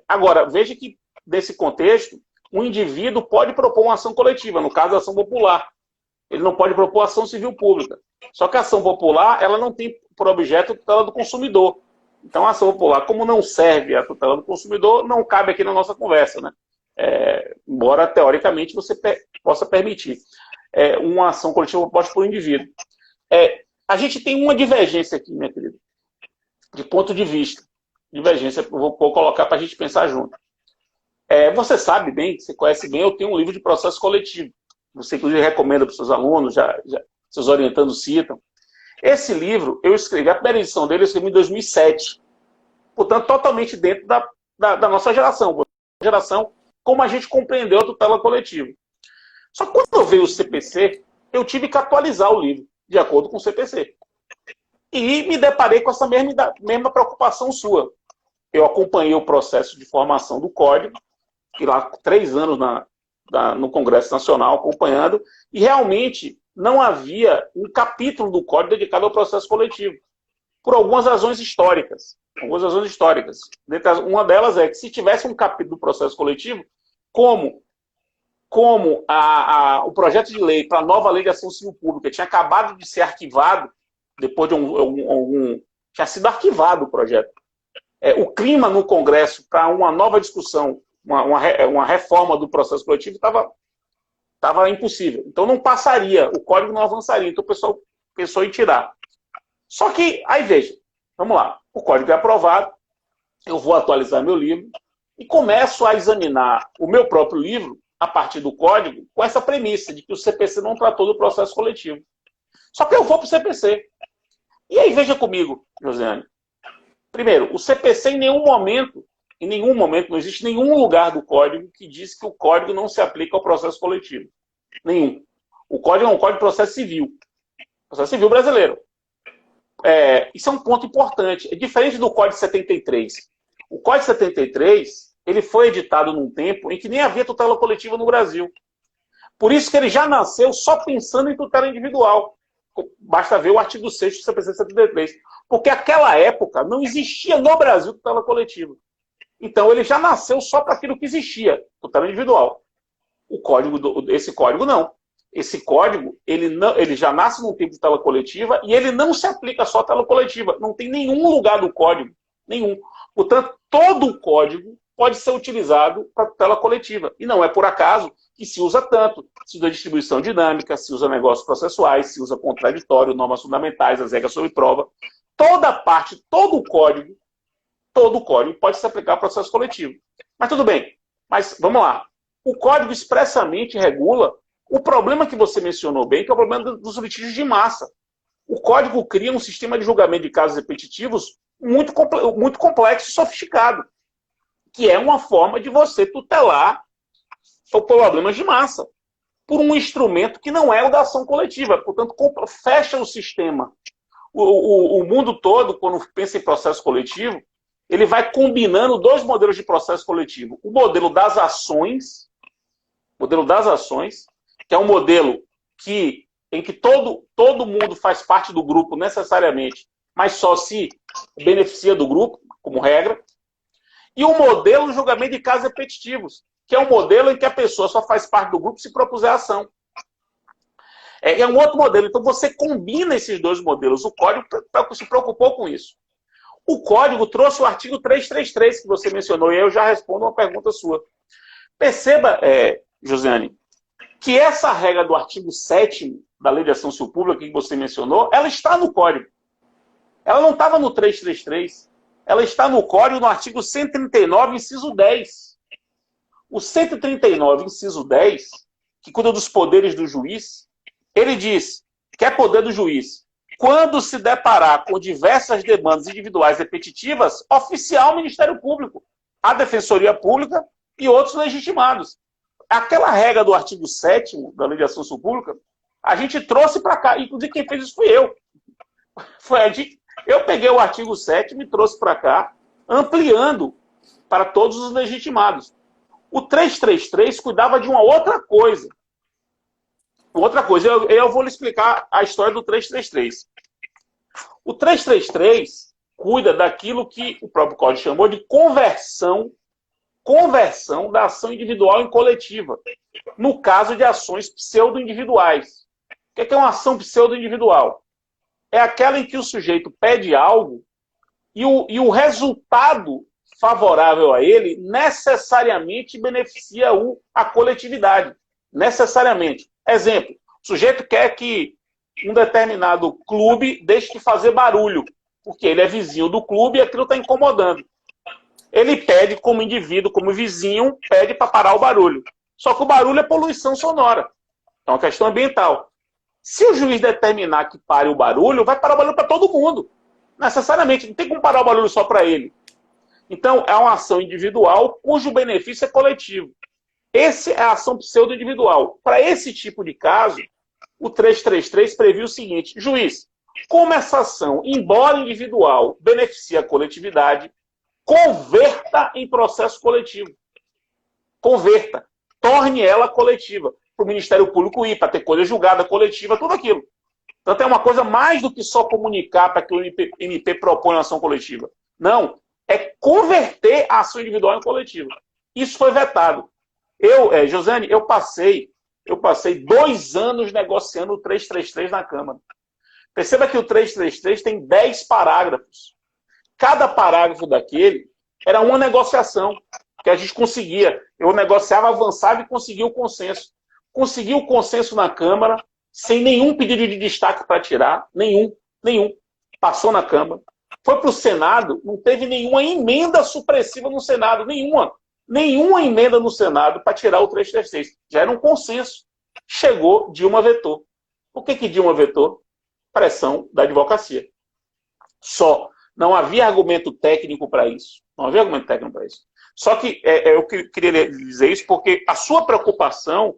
Agora, veja que, nesse contexto, um indivíduo pode propor uma ação coletiva, no caso, a ação popular. Ele não pode propor ação civil pública. Só que a ação popular, ela não tem por objeto a tutela do consumidor. Então, a ação popular, como não serve à tutela do consumidor, não cabe aqui na nossa conversa, né? Embora, teoricamente, você possa permitir uma ação coletiva proposta por um indivíduo. A gente tem uma divergência aqui, minha querida, de ponto de vista. Divergência, eu vou colocar para a gente pensar junto. Você sabe bem, você conhece bem, eu tenho um livro de processo coletivo. Você, inclusive, recomenda para os seus alunos, seus orientandos citam. Esse livro, eu escrevi, a primeira edição dele eu escrevi em 2007. Portanto, totalmente dentro da nossa geração. Como a gente compreendeu a tutela coletiva. Só que quando veio o CPC, eu tive que atualizar o livro, de acordo com o CPC. E me deparei com essa mesma preocupação sua. Eu acompanhei o processo de formação do Código, fiquei lá 3 anos no Congresso Nacional acompanhando, e realmente não havia um capítulo do Código dedicado ao processo coletivo, por algumas razões históricas. Uma delas é que, se tivesse um capítulo do processo coletivo, como o projeto de lei para a nova lei de ação civil pública tinha acabado de ser arquivado, depois de tinha sido arquivado o projeto. O clima no Congresso para uma nova discussão, uma reforma do processo coletivo estava impossível. Então não passaria, o código não avançaria. Então o pessoal pensou em tirar. Só que, aí veja, vamos lá, o código é aprovado, eu vou atualizar meu livro e começo a examinar o meu próprio livro a partir do código com essa premissa de que o CPC não tratou do processo coletivo. Só que eu vou para o CPC. E aí veja comigo, Josiane. Primeiro, o CPC em nenhum momento, não existe nenhum lugar do código que diz que o código não se aplica ao processo coletivo. Nenhum. O código é um código de processo civil. Processo civil brasileiro. Isso é um ponto importante. É diferente do Código 73. O Código 73, ele foi editado num tempo em que nem havia tutela coletiva no Brasil. Por isso que ele já nasceu só pensando em tutela individual. Basta ver o artigo 6º do CPC 73. Porque naquela época não existia no Brasil tutela coletiva. Então ele já nasceu só para aquilo que existia, tutela individual. Esse código não. Esse código, ele já nasce num tempo de tutela coletiva e ele não se aplica só à tutela coletiva. Não tem nenhum lugar do código, nenhum. Portanto, todo o código pode ser utilizado para tutela coletiva. E não é por acaso que se usa tanto. Se usa distribuição dinâmica, se usa negócios processuais, se usa contraditório, normas fundamentais, as regras sobre prova. Toda parte, todo o código pode se aplicar ao processo coletivo. Mas tudo bem. Mas vamos lá. O código expressamente regula o problema que você mencionou bem, que é o problema dos litígios de massa. O código cria um sistema de julgamento de casos repetitivos muito complexo e sofisticado, que é uma forma de você tutelar os problemas de massa por um instrumento que não é o da ação coletiva. Portanto, fecha o sistema. O mundo todo, quando pensa em processo coletivo, ele vai combinando dois modelos de processo coletivo. O modelo das ações, que é um modelo em que todo mundo faz parte do grupo necessariamente, mas só se beneficia do grupo, como regra. E o modelo de julgamento de casos repetitivos, que é um modelo em que a pessoa só faz parte do grupo se propuser a ação. É um outro modelo. Então você combina esses dois modelos. O código se preocupou com isso. O código trouxe o artigo 333 que você mencionou, e aí eu já respondo uma pergunta sua. Perceba, Josiane, que essa regra do artigo 7º da Lei de Ação Civil Pública que você mencionou, ela está no código. Ela não estava no 333. Ela está no código no artigo 139, inciso 10. O 139, inciso 10, que cuida dos poderes do juiz, ele diz que é poder do juiz, quando se deparar com diversas demandas individuais repetitivas, oficiar ao Ministério Público, a Defensoria Pública e outros legitimados. Aquela regra do artigo 7º da Lei de Ação Civil Pública, a gente trouxe para cá, inclusive quem fez isso fui eu. Eu peguei o artigo 7º e trouxe para cá, ampliando para todos os legitimados. O 333 cuidava de uma outra coisa. Eu vou lhe explicar a história do 333. O 333 cuida daquilo que o próprio Código chamou de conversão da ação individual em coletiva, no caso de ações pseudo-individuais. O que é uma ação pseudo-individual? É aquela em que o sujeito pede algo e o resultado favorável a ele necessariamente beneficia a coletividade. Necessariamente. Exemplo, o sujeito quer que um determinado clube deixe de fazer barulho, porque ele é vizinho do clube e aquilo está incomodando. Ele pede como indivíduo, como vizinho, pede para parar o barulho. Só que o barulho é poluição sonora. É uma questão ambiental. Se o juiz determinar que pare o barulho, vai parar o barulho para todo mundo. Necessariamente, não tem como parar o barulho só para ele. Então, é uma ação individual cujo benefício é coletivo. Essa é a ação pseudo-individual. Para esse tipo de caso, o 333 previu o seguinte: juiz, como essa ação, embora individual, beneficia a coletividade, converta em processo coletivo. Converta. Torne ela coletiva. Para o Ministério Público ir, para ter coisa julgada coletiva, tudo aquilo. Então é uma coisa mais do que só comunicar para que o MP proponha uma ação coletiva. Não. É converter a ação individual em coletiva. Isso foi vetado. Josiane, eu passei 2 anos negociando o 333 na Câmara. Perceba que o 333 tem 10 parágrafos. Cada parágrafo daquele era uma negociação que a gente conseguia. Eu negociava, avançava e conseguia o consenso. Consegui o consenso na Câmara, sem nenhum pedido de destaque para tirar, nenhum. Passou na Câmara. Foi para o Senado, não teve nenhuma emenda supressiva no Senado, nenhuma emenda no Senado para tirar o 333. Já era um consenso. Chegou, Dilma vetou. O que Dilma vetou? Pressão da advocacia. Só. Não havia argumento técnico para isso. Só que eu queria dizer isso porque a sua preocupação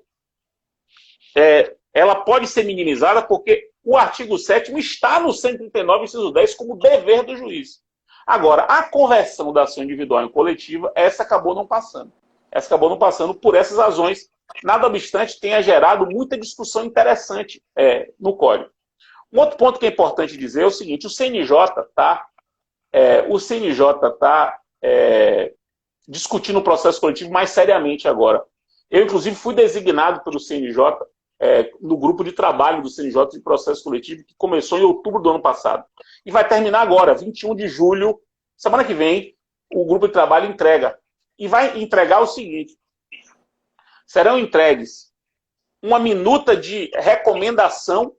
ela pode ser minimizada porque o artigo 7º está no 139, inciso 10, como dever do juiz. Agora, a conversão da ação individual em coletiva, essa acabou não passando. Essa acabou não passando por essas razões. Nada obstante, tenha gerado muita discussão interessante no código. Um outro ponto que é importante dizer é o seguinte: o CNJ está discutindo o processo coletivo mais seriamente agora. Eu, inclusive, fui designado pelo CNJ no grupo de trabalho do CNJ de processo coletivo, que começou em outubro do ano passado. E vai terminar agora, 21 de julho, semana que vem, o grupo de trabalho entrega. E vai entregar o seguinte: serão entregues uma minuta de recomendação,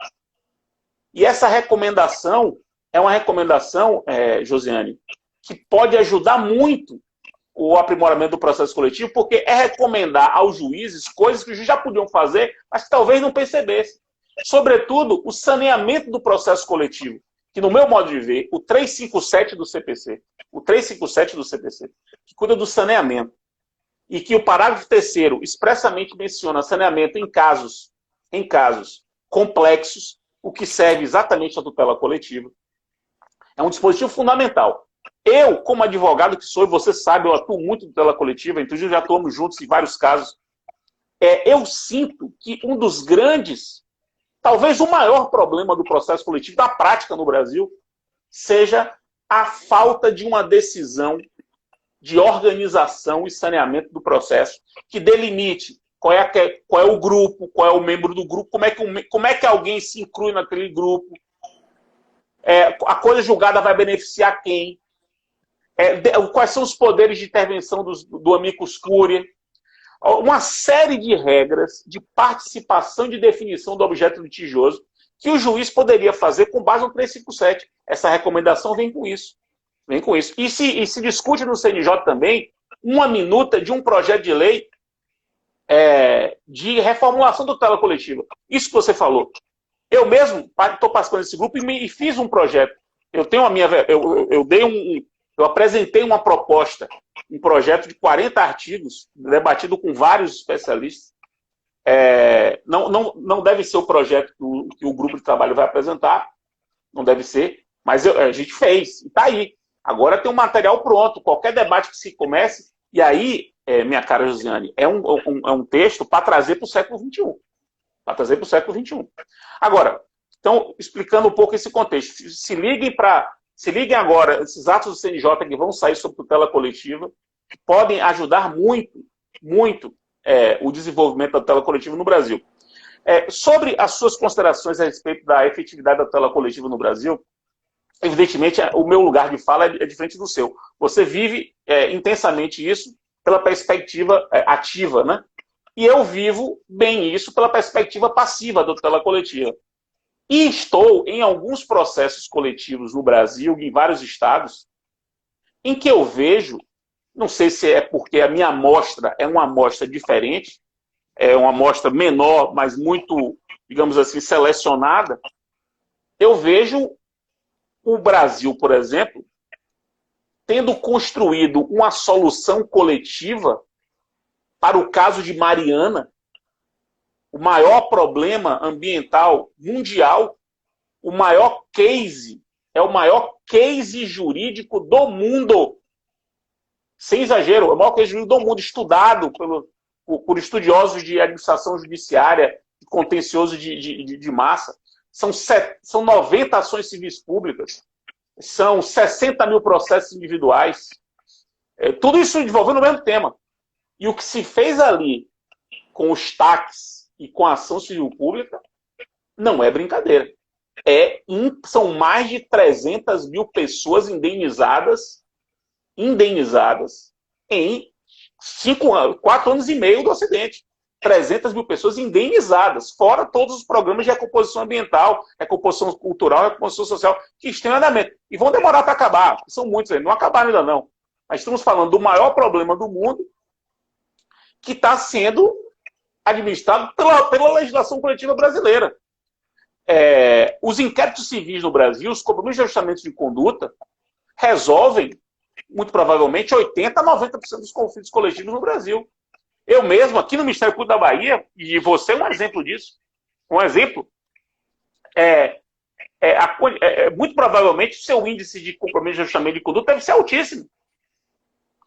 e essa recomendação é uma recomendação, Josiane, que pode ajudar muito o aprimoramento do processo coletivo, porque é recomendar aos juízes coisas que os juízes já podiam fazer, mas que talvez não percebessem. Sobretudo, o saneamento do processo coletivo, que no meu modo de ver, o 357 do CPC, que cuida do saneamento, e que o parágrafo 3º expressamente menciona saneamento em casos complexos, o que serve exatamente à tutela coletiva. É um dispositivo fundamental. Eu, como advogado que sou, e você sabe, eu atuo muito em tutela coletiva, inclusive já atuamos juntos em vários casos, eu sinto que um dos grandes, talvez o maior problema do processo coletivo, da prática no Brasil, seja a falta de uma decisão de organização e saneamento do processo, que delimite qual é o grupo, qual é o membro do grupo, como é que alguém se inclui naquele grupo, a coisa julgada vai beneficiar quem, quais são os poderes de intervenção do amicus curiae, uma série de regras de participação e de definição do objeto litigioso que o juiz poderia fazer com base no 357. Essa recomendação vem com isso. E se discute no CNJ também uma minuta de um projeto de lei de reformulação da tutela coletiva. Isso que você falou. Eu mesmo estou participando desse grupo e fiz um projeto. Eu apresentei uma proposta, um projeto de 40 artigos, debatido com vários especialistas. Não deve ser o projeto que o grupo de trabalho vai apresentar, não deve ser, mas a gente fez, e está aí. Agora tem um material pronto, qualquer debate que se comece, e aí, minha cara Josiane, é um texto para trazer para o século XXI. Agora, então, explicando um pouco esse contexto, se liguem agora, esses atos do CNJ que vão sair sobre tutela coletiva, que podem ajudar muito, muito o desenvolvimento da tutela coletiva no Brasil. Sobre as suas considerações a respeito da efetividade da tutela coletiva no Brasil, evidentemente, o meu lugar de fala é diferente do seu. Você vive intensamente isso pela perspectiva ativa, né? E eu vivo bem isso pela perspectiva passiva da tutela coletiva. E estou em alguns processos coletivos no Brasil, em vários estados, em que eu vejo, não sei se é porque a minha amostra é uma amostra diferente, é uma amostra menor, mas muito, digamos assim, selecionada, eu vejo o Brasil, por exemplo, tendo construído uma solução coletiva para o caso de Mariana, o maior problema ambiental mundial, o maior case, é o maior case jurídico do mundo. Sem exagero, é o maior case jurídico do mundo, estudado por estudiosos de administração judiciária, contencioso de massa. São 90 ações civis públicas, são 60 mil processos individuais. Tudo isso envolvendo o mesmo tema. E o que se fez ali com os TACs e com a ação civil pública não é brincadeira. São mais de 300 mil pessoas indenizadas em 4 anos e meio do acidente. 300 mil pessoas indenizadas, fora todos os programas de recomposição ambiental, recomposição cultural, recomposição social, que estão em andamento. E vão demorar para acabar, são muitos, não acabaram ainda não. Mas estamos falando do maior problema do mundo, que está sendo administrado pela legislação coletiva brasileira. Os inquéritos civis no Brasil, os compromissos de ajustamento de conduta, resolvem, muito provavelmente, 80% a 90% dos conflitos coletivos no Brasil. Eu mesmo, aqui no Ministério Público da Bahia, e você é um exemplo disso, muito provavelmente o seu índice de compromisso de ajustamento de conduta deve ser altíssimo.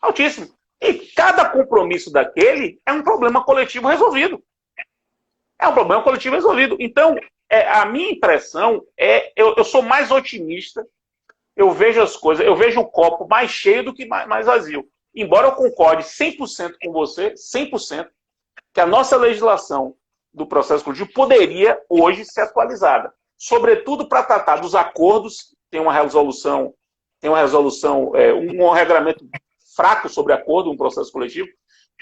Altíssimo. E cada compromisso daquele é um problema coletivo resolvido. É um problema coletivo resolvido. Então, a minha impressão eu sou mais otimista, eu vejo as coisas, eu vejo o copo mais cheio do que mais vazio. Embora eu concorde 100% com você, 100%, que a nossa legislação do processo coletivo poderia hoje ser atualizada. Sobretudo para tratar dos acordos, tem uma resolução, um regramento fraco sobre acordo, um processo coletivo,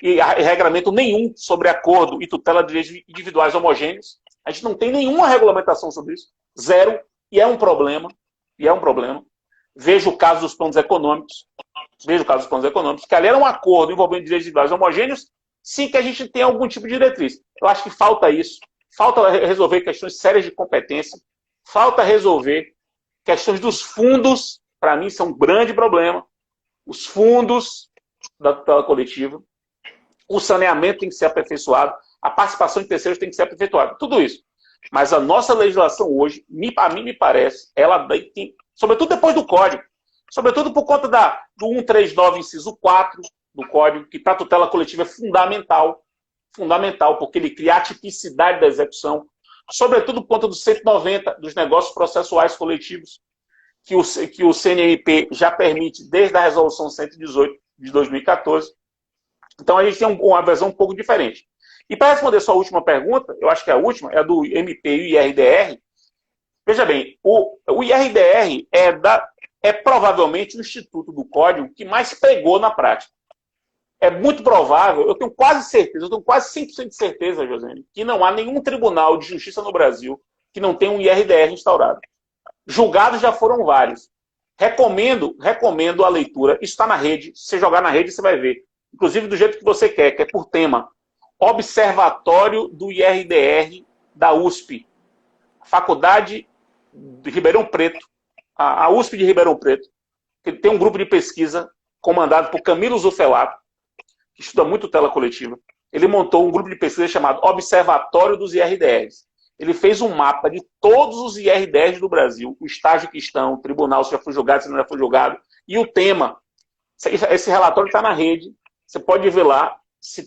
e regramento nenhum sobre acordo e tutela de direitos individuais homogêneos. A gente não tem nenhuma regulamentação sobre isso. Zero. E é um problema. Vejo o caso dos planos econômicos. Que ali era um acordo envolvendo direitos individuais homogêneos, sim, que a gente tem algum tipo de diretriz. Eu acho que falta isso. Falta resolver questões sérias de competência. Falta resolver questões dos fundos. Para mim, isso é um grande problema. Os fundos da tutela coletiva. O saneamento tem que ser aperfeiçoado. A participação de terceiros tem que ser aperfeiçoada. Tudo isso. Mas a nossa legislação hoje, a mim me parece, ela tem, sobretudo depois do Código, sobretudo por conta do 139, inciso 4 do Código, que para a tutela coletiva é fundamental, porque ele cria a tipicidade da execução, sobretudo por conta do 190 dos negócios processuais coletivos, que o CNMP já permite desde a resolução 118 de 2014. Então a gente tem uma visão um pouco diferente. E para responder sua última pergunta, eu acho que a última é a do MP e o IRDR. Veja bem, o IRDR é provavelmente o instituto do Código que mais pegou na prática. É muito provável, eu tenho quase 100% de certeza, Josiane, que não há nenhum tribunal de justiça no Brasil que não tenha um IRDR instaurado. Julgados já foram vários. Recomendo a leitura. Isso está na rede. Se você jogar na rede, você vai ver. Inclusive do jeito que você quer, que é por tema. Observatório do IRDR da USP. Faculdade de Ribeirão Preto. A USP de Ribeirão Preto. Que tem um grupo de pesquisa comandado por Camilo Zufelato, que estuda muito tutela coletiva. Ele montou um grupo de pesquisa chamado Observatório dos IRDRs. Ele fez um mapa de todos os IRDRs do Brasil, o estágio que estão, o tribunal, se já foi julgado, se não já foi julgado, e o tema. Esse relatório está na rede, você pode ver lá se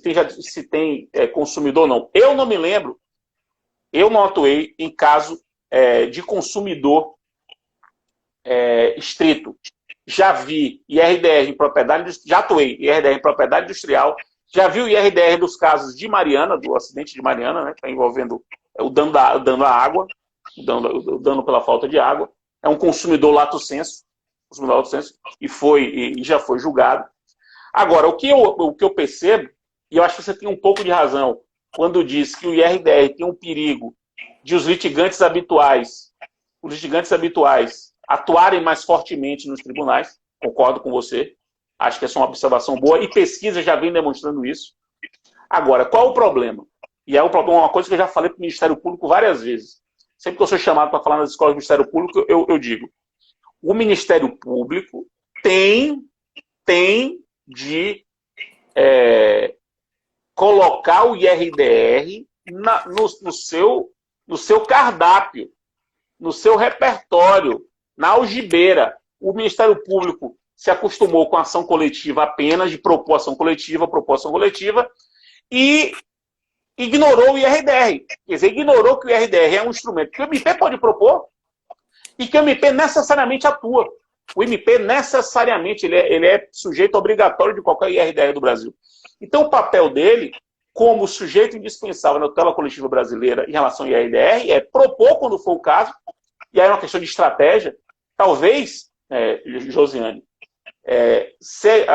tem consumidor ou não. Eu não me lembro, eu não atuei em caso de consumidor estrito. Já vi IRDR em propriedade, já atuei IRDR em propriedade industrial, já vi o IRDR dos casos de Mariana, do acidente de Mariana, né, que está envolvendo o dano à água, o dano pela falta de água. É um consumidor lato sensu, e já foi julgado. Agora, o que eu percebo, e eu acho que você tem um pouco de razão, quando diz que o IRDR tem um perigo de os litigantes habituais atuarem mais fortemente nos tribunais, concordo com você, acho que essa é uma observação boa, e pesquisa já vem demonstrando isso. Agora, qual o problema? E é uma coisa que eu já falei para o Ministério Público várias vezes. Sempre que eu sou chamado para falar nas escolas do Ministério Público, eu digo, o Ministério Público tem de colocar o IRDR no seu cardápio, no seu repertório, na algibeira. O Ministério Público se acostumou com a ação coletiva apenas, de propor ação coletiva, e ignorou o IRDR. Quer dizer, ignorou que o IRDR é um instrumento que o MP pode propor e que o MP necessariamente atua. O MP necessariamente ele é sujeito obrigatório de qualquer IRDR do Brasil. Então o papel dele, como sujeito indispensável na tutela coletiva brasileira em relação ao IRDR, é propor quando for o caso, e aí é uma questão de estratégia. Talvez, Josiane,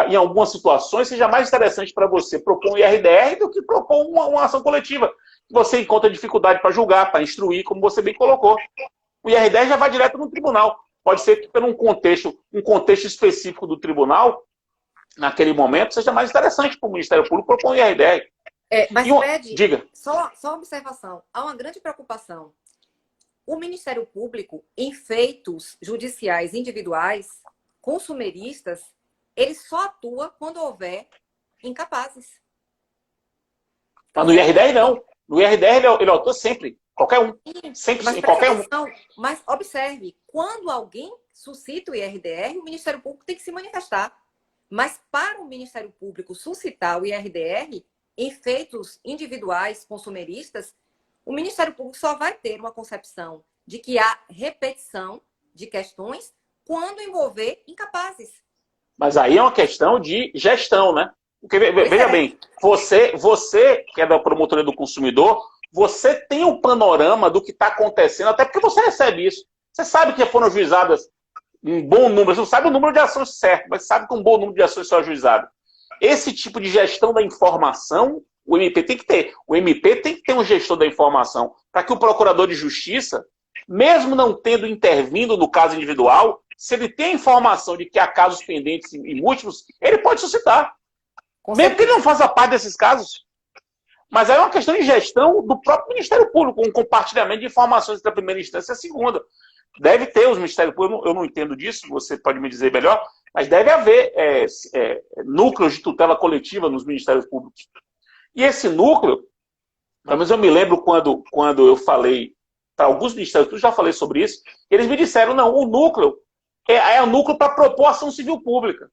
em algumas situações seja mais interessante para você propor um IRDR do que propor uma ação coletiva. Você encontra dificuldade para julgar, para instruir, como você bem colocou. O IRDR já vai direto no tribunal. Pode ser que, por um contexto específico do tribunal, naquele momento, seja mais interessante para o Ministério Público propor um IRDR. Mas, Fred, diga. Só uma observação. Há uma grande preocupação. O Ministério Público, em feitos judiciais individuais, consumeristas, ele só atua quando houver incapazes. Mas no IRDR não. No IRDR ele atua sempre. Qualquer um. Mas 100%, preste qualquer um. atenção, mas observe, quando alguém suscita o IRDR, o Ministério Público tem que se manifestar. Mas para o Ministério Público suscitar o IRDR em feitos individuais, consumeristas, o Ministério Público só vai ter uma concepção de que há repetição de questões quando envolver incapazes. Mas aí é uma questão de gestão, né? Porque, veja bem, você que é da promotoria do consumidor, você tem um panorama do que está acontecendo, até porque você recebe isso. Você sabe que já foram ajuizadas um bom número, você não sabe o número de ações certo, mas sabe que um bom número de ações são ajuizadas. Esse tipo de gestão da informação, o MP tem que ter. O MP tem que ter um gestor da informação para que o procurador de justiça, mesmo não tendo intervindo no caso individual, se ele tem a informação de que há casos pendentes e múltiplos, ele pode suscitar. Mesmo que ele não faça parte desses casos. Mas aí é uma questão de gestão do próprio Ministério Público, um compartilhamento de informações entre a primeira instância e a segunda. Deve ter os Ministérios Públicos, eu não entendo disso, você pode me dizer melhor, mas deve haver núcleos de tutela coletiva nos Ministérios Públicos. E esse núcleo, pelo menos eu me lembro quando eu falei para alguns ministérios, eu já falei sobre isso, eles me disseram, não, o núcleo é o núcleo para propor ação civil pública.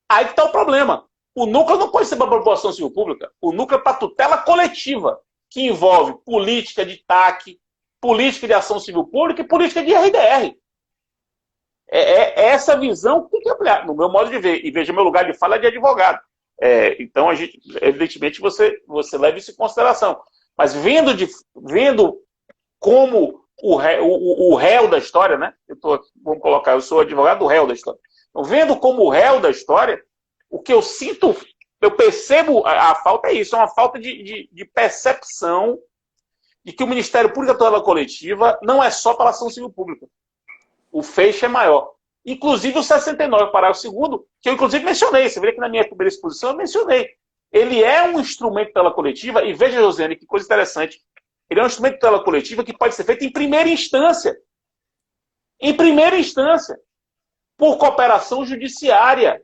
Aí que está o problema. O núcleo não pode ser para propor ação civil pública, o núcleo é para tutela coletiva, que envolve política de TAC, política de ação civil pública e política de RDR. Essa visão que tem que ampliar, no meu modo de ver. E veja, meu lugar de fala é de advogado. Então, evidentemente, você leva isso em consideração. Mas vendo como o réu da história, né? Vamos colocar, eu sou advogado do réu da história. Então, vendo como o réu da história, o que eu sinto, eu percebo, a falta é isso, é uma falta de percepção de que o Ministério Público da tutela coletiva não é só para a ação civil pública. O feixe é maior. Inclusive o 69, parágrafo 2º, que eu inclusive mencionei, você vê que na minha primeira exposição eu mencionei. Ele é um instrumento de tutela coletiva, e veja, Josiane, que coisa interessante, ele é um instrumento de tutela coletiva que pode ser feito em primeira instância. Em primeira instância. Por cooperação judiciária.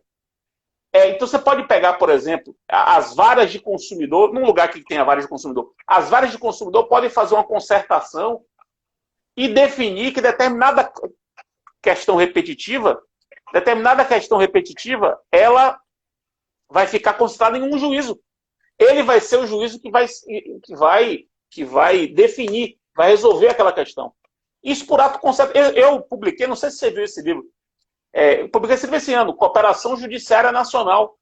Então você pode pegar, por exemplo, as varas de consumidor, num lugar que tem a vara de consumidor, as varas de consumidor podem fazer uma concertação e definir que determinada questão repetitiva, ela vai ficar concentrada em um juízo. Ele vai ser o juízo que vai definir, vai resolver aquela questão. Isso por ato concerto. Eu publiquei, não sei se você viu esse livro, eu publiquei esse livro esse ano, Cooperação Judiciária Nacional.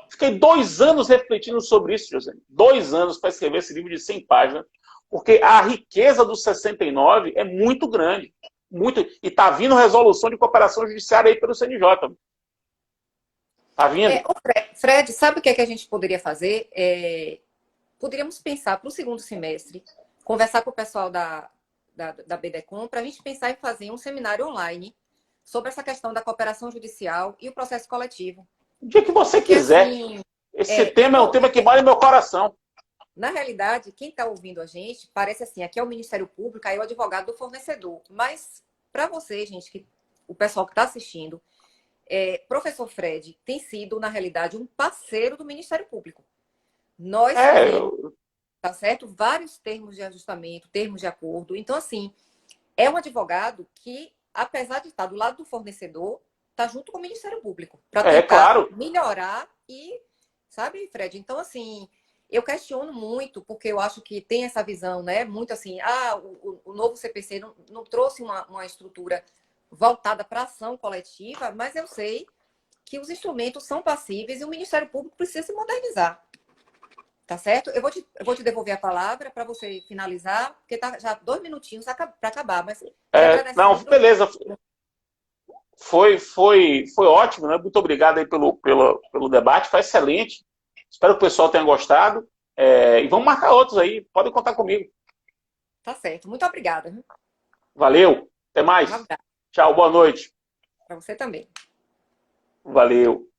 Fiquei 2 anos refletindo sobre isso, José. 2 anos para escrever esse livro de 100 páginas, porque a riqueza do 69 é muito grande. E está vindo resolução de cooperação judiciária aí pelo CNJ. Está vindo. Fred, sabe o que é que a gente poderia fazer? Poderíamos pensar para o segundo semestre, conversar com o pessoal da BDCOM, para a gente pensar em fazer um seminário online sobre essa questão da cooperação judicial e o processo coletivo. O dia que você quiser. Assim, esse tema é um tema que mora em meu coração. Na realidade, quem está ouvindo a gente, parece assim, aqui é o Ministério Público, aí é o advogado do fornecedor. Mas, para você, gente, o pessoal que está assistindo, professor Fred tem sido, na realidade, um parceiro do Ministério Público. Nós temos, tá certo? Vários termos de ajustamento, termos de acordo. Então, assim, é um advogado que, apesar de estar do lado do fornecedor, está junto com o Ministério Público para tentar melhorar e, sabe, Fred? Então, assim, eu questiono muito, porque eu acho que tem essa visão, né? Muito assim, o novo CPC não trouxe uma estrutura voltada para ação coletiva, mas eu sei que os instrumentos são passíveis e o Ministério Público precisa se modernizar. Tá certo? Eu vou te devolver a palavra para você finalizar, porque tá já 2 minutinhos para acabar. Mas não, beleza. Foi ótimo, né? Muito obrigado aí pelo debate, foi excelente. Espero que o pessoal tenha gostado. E vamos marcar outros aí, podem contar comigo. Tá certo, muito obrigada. Valeu, até mais. Tchau, boa noite. Para você também. Valeu.